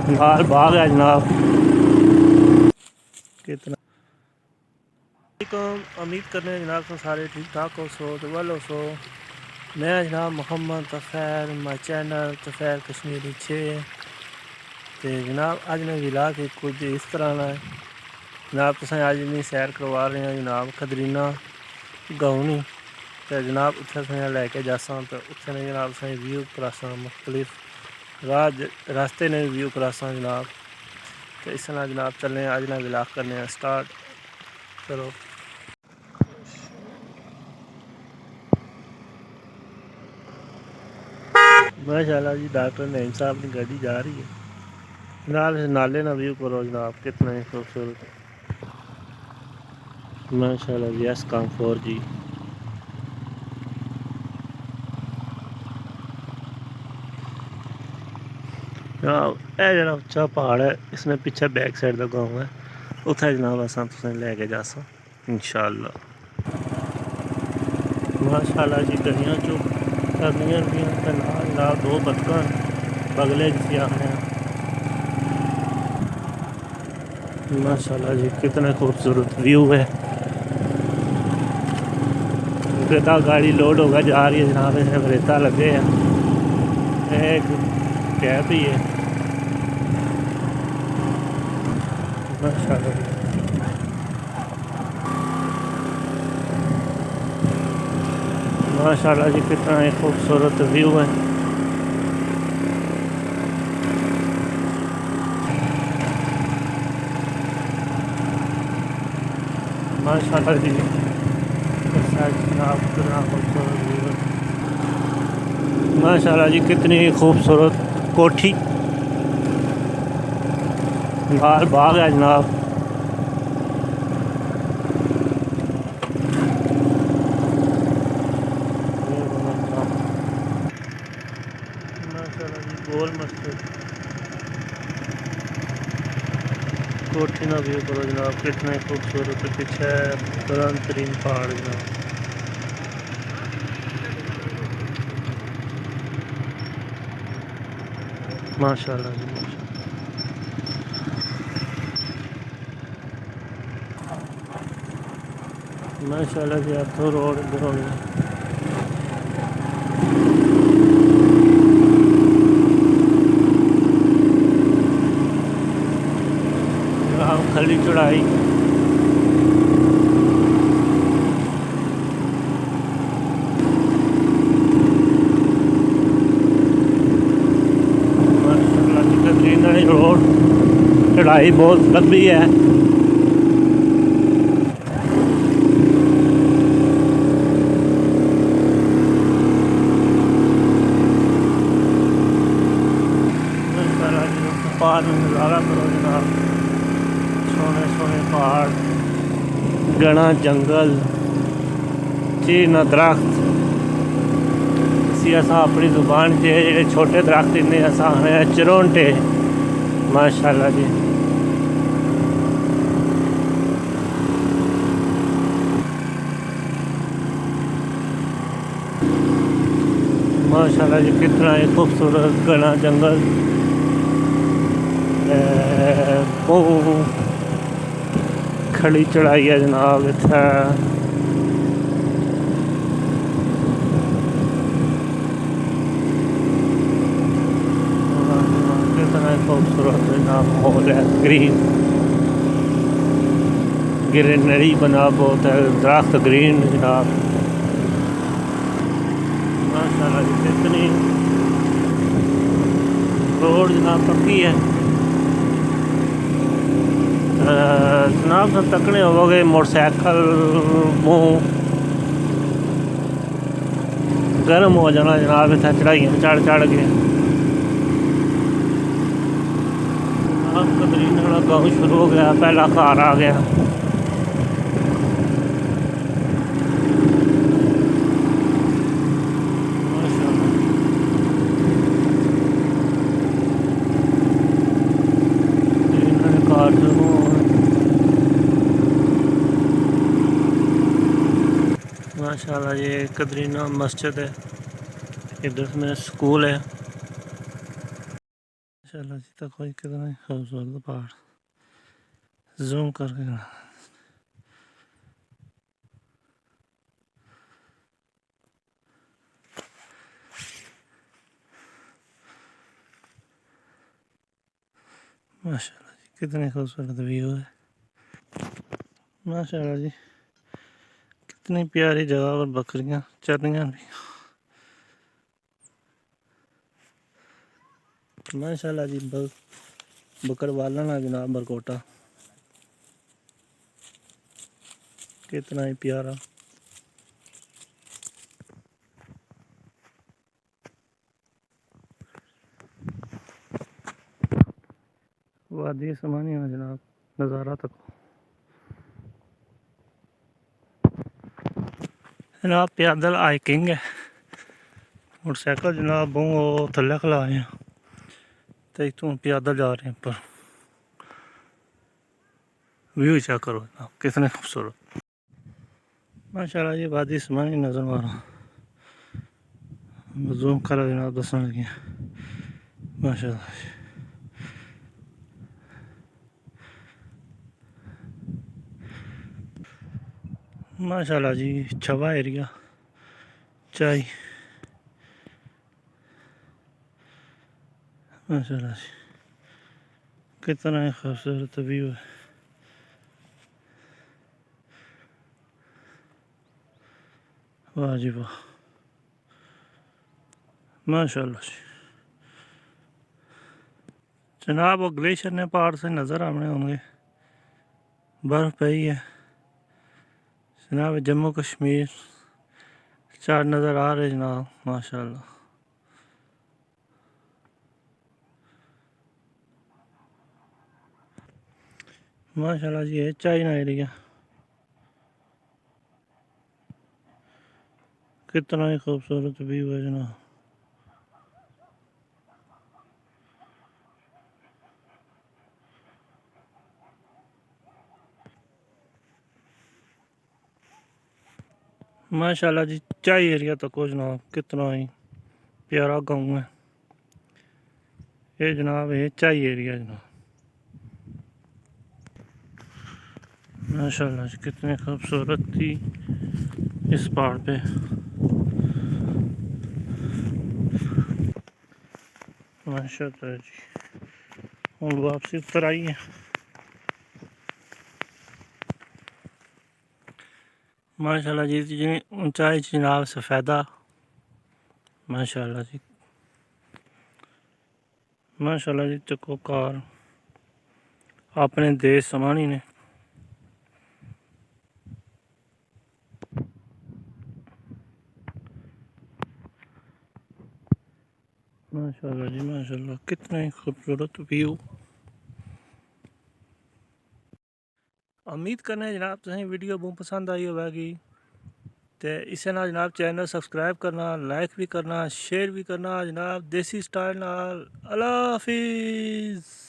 नाल बाग है जनाब। कितना उम्मीद करने हैं जनाब तो सारे ठीक ठाक हो सो तो वेल हो सो। मैं जनाब मुहम्मद तफैर माई चैनल तफैर कश्मीरी 6 तो जनाब अज मैं विला के कुछ इस तरह ना जनाब तुसें अज मैं सैर करवा रहे हैं जनाब खदरीना गाउनी तो जनाब उत्थे तुसें लैके जासा तो उत्थे ने जनाब तुसें व्यू करासा मुख्तलिफ रास्ते ने व्यू करासा जनाब। तो इस तरह जनाब चलने अज ना विलाग करने स्टार्ट करो। माशाल्लाह जी डॉक्टर नईम साहब की गाड़ी जा रही है नाल नाले ना व्यू करो जनाब कितना ही खूबसूरत माशाल्लाह जी एस काम 4G। जनाब यह जरा उच्चा पहाड़ है इसमें पीछे बैक साइड का गाँव है उत्थे जनाब असा तुसें लैके जासा इंशाअल्लाह। माशाल्लाह जी गलियां चो करनियां जनाब दो बतखां बगले जिसी आखने माशाल्लाह जी कितना खूबसूरत व्यू है। रेता गाड़ी लोड होकर जा रही है जनाब इसमें रेता लगे है एक कैब ही है माशाल्लाह माशाल्लाह जी कितना एक खूबसूरत व्यू है। माशाल्लाह जी माशाल्लाह जी कितनी खूबसूरत कोठी बाहर बाग है जनाब। माशाल्लाह जी गोल मस्जिद कोठी ना व्यू करो जनाब कितने खूबसूरत पीछे बुलंद तरीन पहाड़ जनाब। माशाल्लाह जी माशाल्लाह जी तो रोड इधर हो गया खली चढ़ाई रोड चढ़ाई बहुत लंबी है। पहाड़ में नज़ारा करो जनाब सोने सोने पहाड़ घना जंगल चीना दरख्त इसी असा अपनी जुबान से जेह्ड़े छोटे दरख्त इन्हें असा आखने चरोंटे माशाल्लाह जी। माशाल्लाह जी कितना ही खूबसूरत घना जंगल खड़ी चढ़ाई है जनाब इत्थे कितना खूबसूरत जनाब माहौल है ग्रीनरी बना बहुत है दरख्त ग्रीन जनाब। माशाल्लाह जी कितनी रोड जनाब पक्की है जनाब तुम तकने होवोगे मोटरसाइकिल मुँह गर्म हो जाना जनाब इतना चढ़ाइयाँ चढ़ चढ़ के कदरीन वाला गाँव शुरू हो गया पहला घर आ गया। माशाल्लाह ये कदरीना मस्जिद है इधर में स्कूल है। माशाल्लाह जी, तक कोई कितना खूबसूरत पहाड़ जूम करके माशाल्लाह जी, कितनी खूबसूरत व्यू है। माशाल्लाह जी, कितनी प्यारी जगह और बकरियां चर रही भी। माशाल्लाह जी, बकरवाला ना जनाब बरकोटा कितना ही प्यारा। वादी समानी है जनाब, नज़ारा तक जनाब पैदल हाइकिंग है। मोटरसाइकिल जनाब वो थल्ले खलाए हैं तो इतों पैदल जा रहे हैं पर व्यू चेक करो जनाब कितने खूबसूरत। माशाल्लाह ये वादी समानी नज़र मारो जूम करो जनाब दसन लगी। माशाल्लाह माशाल्लाह जी, छवा एरिया चाय माशाल्लाह जी, कितना ही खूबसूरत व्यू है। वाह जी वाह, माशाल्लाह जी। जनाब वो ग्लेशियर ने पहाड़ से नज़र आने होंगे, बर्फ़ पई है जनाब। जम्मू कश्मीर चार नज़र आ रहे जनाब माशाल्लाह। माशाल्लाह जी, ये चाइना एरिया कितना ही खूबसूरत व्यू है जनाब। माशाल्लाह जी, चाय एरिया तक जनाब कितना ही प्यारा गाँव है ये जनाब। ये चाय एरिया जनाब माशाल्लाह जी, कितनी खूबसूरत थी इस पहाड़ पे। माशाल्लाह जी, हम वापसी ऊपर आई है। माशाल्लाह जी, जितनी ऊंचाई जनाब सफ़ेदा माशाल्लाह जी। माशाल्लाह जी, चको कार अपने देश समानी ने। माशाल्लाह जी माशाल्लाह, कितना ही खूबसूरत व्यू। उम्मीद करने जनाब तुसें वीडियो बहुत पसंद आई होगी तो इसे ना जनाब चैनल सब्सक्राइब करना, लाइक भी करना, शेयर भी करना जनाब देसी स्टाइल नाल। अल्लाह हाफिज़।